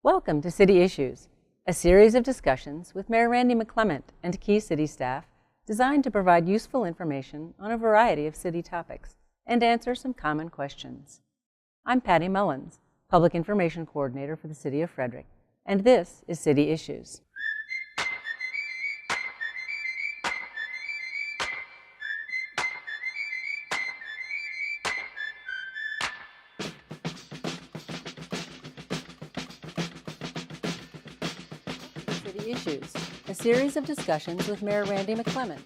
Welcome to City Issues, a series of discussions with Mayor Randy McClement and key city staff designed to provide useful information on a variety of city topics and answer some common questions. I'm Patti Mullins, Public Information Coordinator for the City of Frederick, and this is City Issues. City Issues, a series of discussions with Mayor Randy McClement.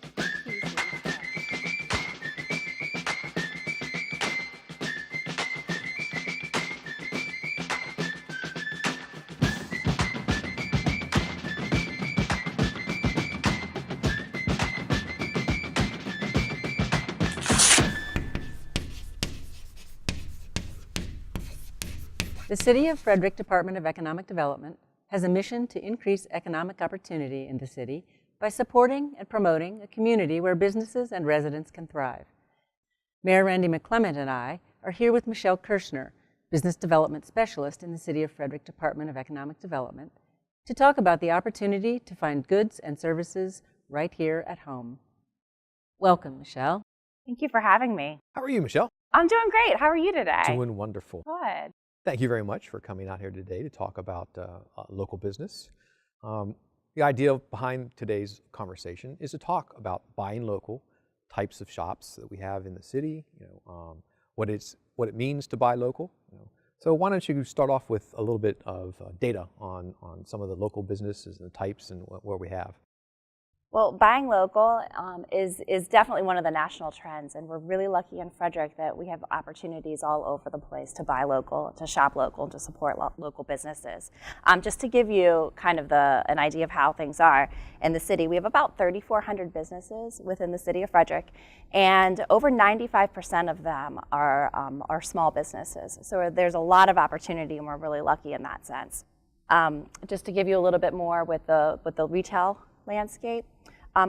The City of Frederick Department of Economic Development has a mission to increase economic opportunity in the city by supporting and promoting a community where businesses and residents can thrive. Mayor Randy McClement and I are here with Michelle Kershner, Business Development Specialist in the City of Frederick Department of Economic Development, to talk about the opportunity to find goods and services right here at home. Welcome, Michelle. Thank you for having me. How are you, Michelle? I'm doing great. How are you today? Doing wonderful. Good. Thank you very much for coming out here today to talk about local business. The idea behind today's conversation is to talk about buying local, types of shops that we have in the city, what it means to buy local. So why don't you start off with a little bit of data on some of the local businesses and the types and what we have. Well, buying local is definitely one of the national trends, and we're really lucky in Frederick that we have opportunities all over the place to buy local, to shop local, and to support local businesses. Just to give you kind of an idea of how things are in the city, we have about 3,400 businesses within the city of Frederick, and over 95% of them are small businesses. So there's a lot of opportunity, and we're really lucky in that sense. Just to give you a little bit more with the retail landscape.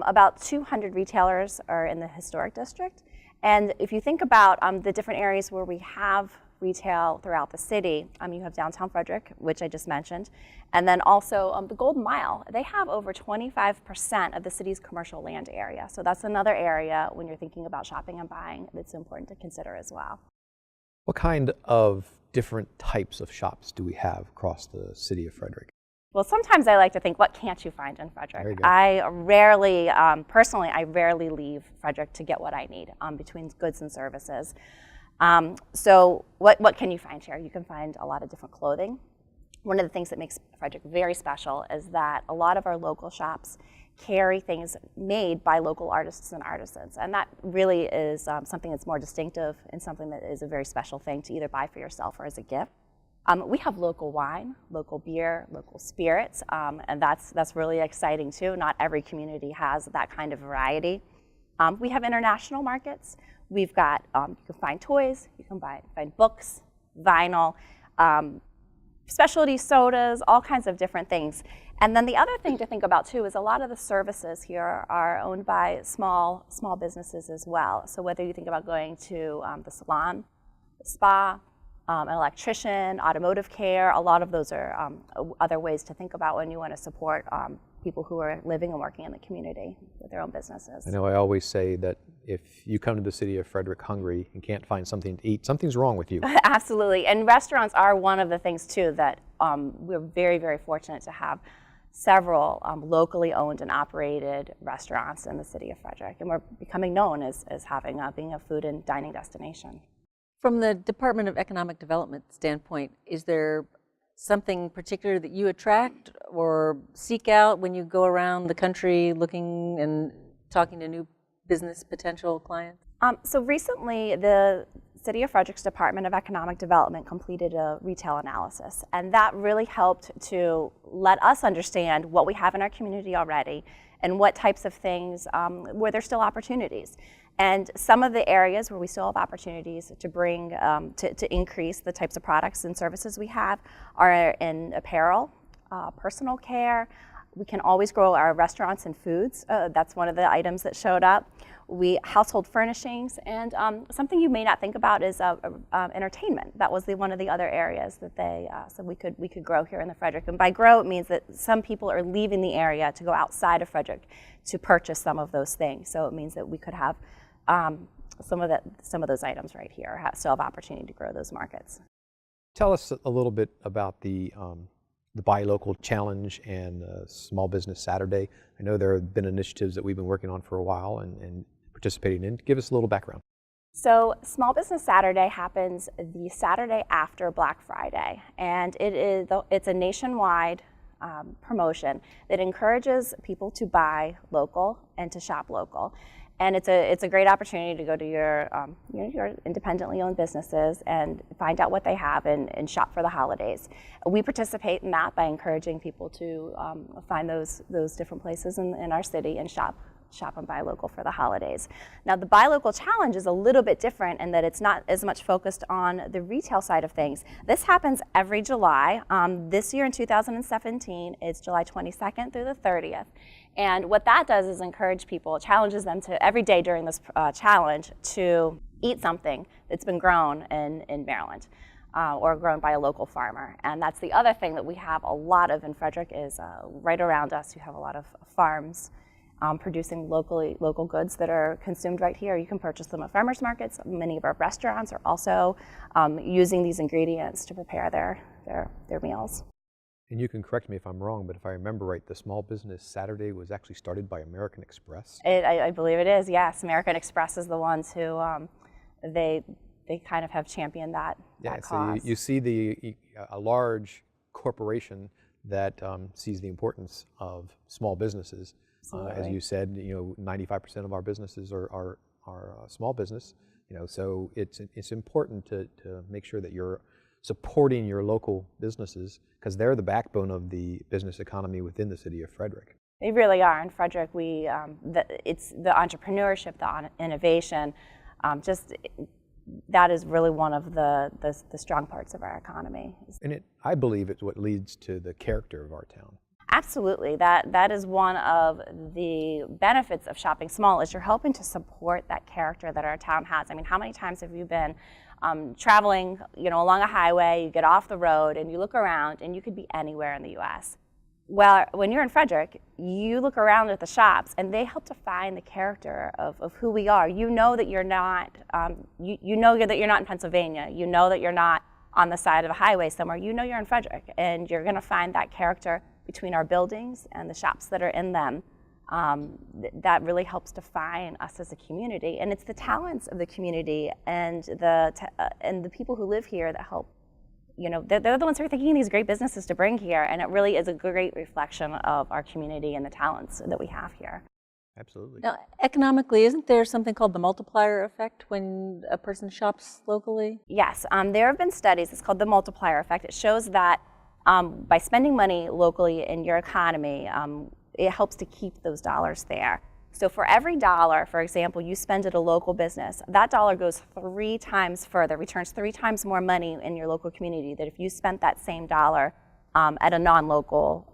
About 200 retailers are in the historic district. And if you think about the different areas where we have retail throughout the city, you have downtown Frederick, which I just mentioned, and then also the Golden Mile. They have over 25% of the city's commercial land area. So that's another area when you're thinking about shopping and buying that's important to consider as well. What kind of different types of shops do we have across the city of Frederick? Well, sometimes I like to think, what can't you find in Frederick? There you go. I rarely, personally, I rarely leave Frederick to get what I need between goods and services. So what can you find here? You can find a lot of different clothing. One of the things that makes Frederick very special is that a lot of our local shops carry things made by local artists and artisans. And that really is something that's more distinctive and something that is a very special thing to either buy for yourself or as a gift. We have local wine, local beer, local spirits, and that's really exciting too. Not every community has that kind of variety. We have international markets. We've got, you can find toys, you can find books, vinyl, specialty sodas, all kinds of different things. And then the other thing to think about too is a lot of the services here are owned by small businesses as well. So whether you think about going to the salon, the spa, an electrician, automotive care, a lot of those are other ways to think about when you want to support people who are living and working in the community with their own businesses. I know I always say that if you come to the city of Frederick hungry and can't find something to eat, something's wrong with you. Absolutely, and restaurants are one of the things too that we're very, very fortunate to have several locally owned and operated restaurants in the city of Frederick, and we're becoming known as having being a food and dining destination. From the Department of Economic Development standpoint, is there something particular that you attract or seek out when you go around the country looking and talking to new business potential clients? So recently, the City of Frederick's Department of Economic Development completed a retail analysis, and that really helped to let us understand what we have in our community already and what types of things where there's still opportunities. And some of the areas where we still have opportunities to bring, to increase the types of products and services we have are in apparel, personal care, We can always grow our restaurants and foods. That's one of the items that showed up. Household furnishings, and something you may not think about is entertainment. That was one of the other areas that they said we could grow here in the Frederick. And by grow, it means that some people are leaving the area to go outside of Frederick to purchase some of those things. So it means that we could have some of those items right here, still have opportunity to grow those markets. Tell us a little bit about the Buy Local Challenge and Small Business Saturday. I know there have been initiatives that we've been working on for a while and participating in. Give us a little background. So Small Business Saturday happens the Saturday after Black Friday, and it's a nationwide promotion that encourages people to buy local and to shop local. And it's a great opportunity to go to your independently owned businesses and find out what they have and shop for the holidays. We participate in that by encouraging people to find those different places in our city and shop and buy local for the holidays. Now the Buy Local Challenge is a little bit different in that it's not as much focused on the retail side of things. This happens every July. This year in 2017, it's July 22nd through the 30th. And what that does is encourage people, challenges them to every day during this challenge to eat something that's been grown in Maryland or grown by a local farmer. And that's the other thing that we have a lot of in Frederick is right around us you have a lot of farms producing local goods that are consumed right here. You can purchase them at farmers markets. Many of our restaurants are also using these ingredients to prepare their meals. And you can correct me if I'm wrong, but if I remember right, the Small Business Saturday was actually started by American Express. I believe it is, yes. American Express is the ones who they kind of have championed that cause. So you see a large corporation that sees the importance of small businesses. As you said, 95% of our businesses are small business. So it's important to make sure that you're supporting your local businesses because they're the backbone of the business economy within the city of Frederick. They really are. In Frederick, it's the entrepreneurship, the innovation, that is really one of the strong parts of our economy. And I believe it's what leads to the character of our town. Absolutely. That is one of the benefits of shopping small is you're helping to support that character that our town has. I mean, how many times have you been traveling, along a highway, you get off the road and you look around and you could be anywhere in the U.S. Well, when you're in Frederick, you look around at the shops and they help to find the character of who we are. You know that you're not, you know that you're not in Pennsylvania. You know that you're not on the side of a highway somewhere. You know you're in Frederick, and you're going to find that character between our buildings and the shops that are in them. That really helps define us as a community, and it's the talents of the community and the people who live here that help. They're the ones who are thinking these great businesses to bring here, and it really is a great reflection of our community and the talents that we have here. Absolutely. Now, economically, isn't there something called the multiplier effect when a person shops locally? Yes, there have been studies. It's called the multiplier effect. It shows that by spending money locally in your economy, it helps to keep those dollars there. So for every dollar, for example, you spend at a local business, that dollar goes 3 times further, returns 3 times more money in your local community than if you spent that same dollar at a non-local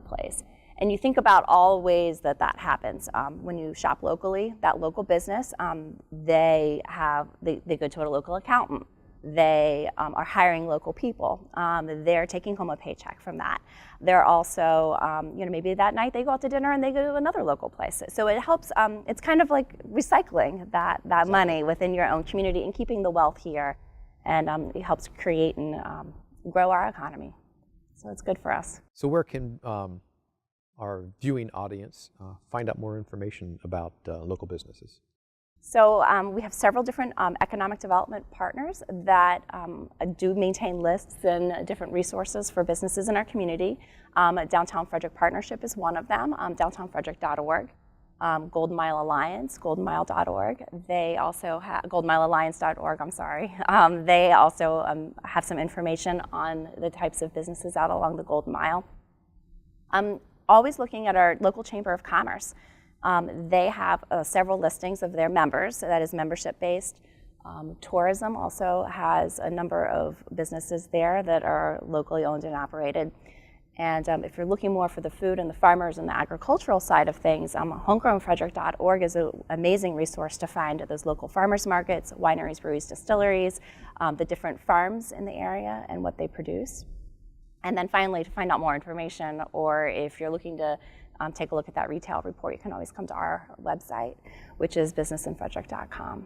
place. And you think about all ways that happens. When you shop locally, that local business, they go to a local accountant. They are hiring local people. They're taking home a paycheck from that. They're also, maybe that night they go out to dinner and they go to another local place. So it helps, it's kind of like recycling that money within your own community and keeping the wealth here. And it helps create and grow our economy. So it's good for us. So where can our viewing audience find out more information about local businesses? So we have several different economic development partners that do maintain lists and different resources for businesses in our community. Downtown Frederick Partnership is one of them, downtownfrederick.org. Golden Mile Alliance, goldenmile.org. They also have, goldenmilealliance.org, I'm sorry. They also have some information on the types of businesses out along the Golden Mile. Always looking at our local Chamber of Commerce. They have several listings of their members, so that is membership-based. Tourism also has a number of businesses there that are locally owned and operated. And if you're looking more for the food and the farmers and the agricultural side of things, homegrownfrederick.org is an amazing resource to find those local farmers markets, wineries, breweries, distilleries, the different farms in the area and what they produce. And then finally, to find out more information, or if you're looking to take a look at that retail report, you can always come to our website, which is businessinfrederick.com.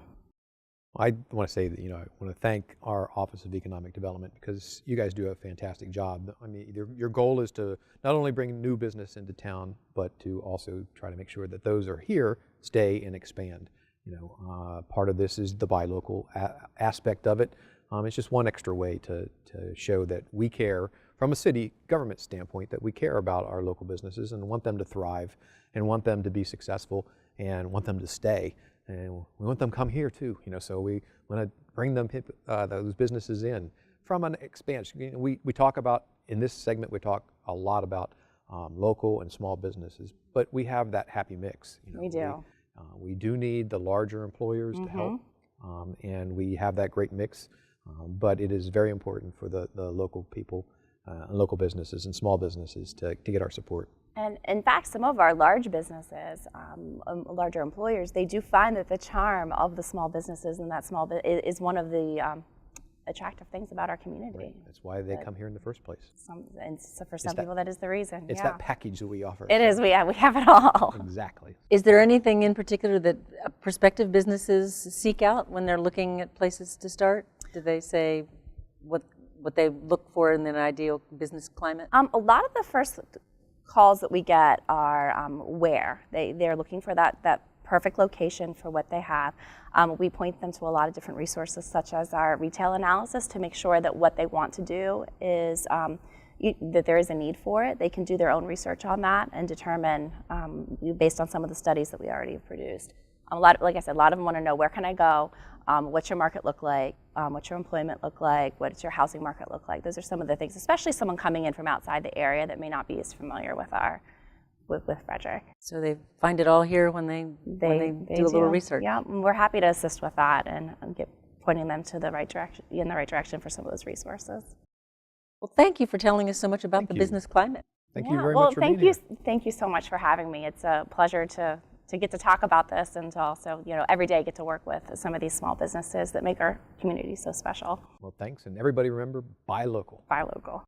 I want to say that, I want to thank our Office of Economic Development, because you guys do a fantastic job. I mean, your goal is to not only bring new business into town, but to also try to make sure that those are here stay and expand. Part of this is the buy local aspect of it. It's just one extra way to show that we care from a city government standpoint, that we care about our local businesses and want them to thrive and want them to be successful and want them to stay. And we want them to come here too, so we want to bring them those businesses in from an expansion. We talk about, in this segment, we talk a lot about local and small businesses, but we have that happy mix. We do. We do need the larger employers to help, and we have that great mix, but it is very important for the local people, local businesses and small businesses to get our support. And in fact, some of our large businesses, larger employers, they do find that the charm of the small businesses and that is one of the attractive things about our community. Right. That's why they come here in the first place. So for some people, that is the reason. It's that package that we offer. It is. We have it all. Exactly. Is there anything in particular that prospective businesses seek out when they're looking at places to start? Do they say what they look for in an ideal business climate? A lot of the first calls that we get are where they're looking for that perfect location for what they have. We point them to a lot of different resources, such as our retail analysis, to make sure that what they want to do is that there is a need for it. They can do their own research on that and determine based on some of the studies that we already have produced. Like I said, a lot of them want to know, where can I go? What's your market look like? What's your employment look like? What's your housing market look like? Those are some of the things, especially someone coming in from outside the area that may not be as familiar with with Frederick. So they find it all here when they do a little research. Yeah, and we're happy to assist with that and pointing them to in the right direction for some of those resources. Well, thank you for telling us so much about the business climate. Thank you very much for being here. Thank you so much for having me. It's a pleasure to get to talk about this, and to also, every day get to work with some of these small businesses that make our community so special. Well, thanks, and everybody remember, buy local. Buy local.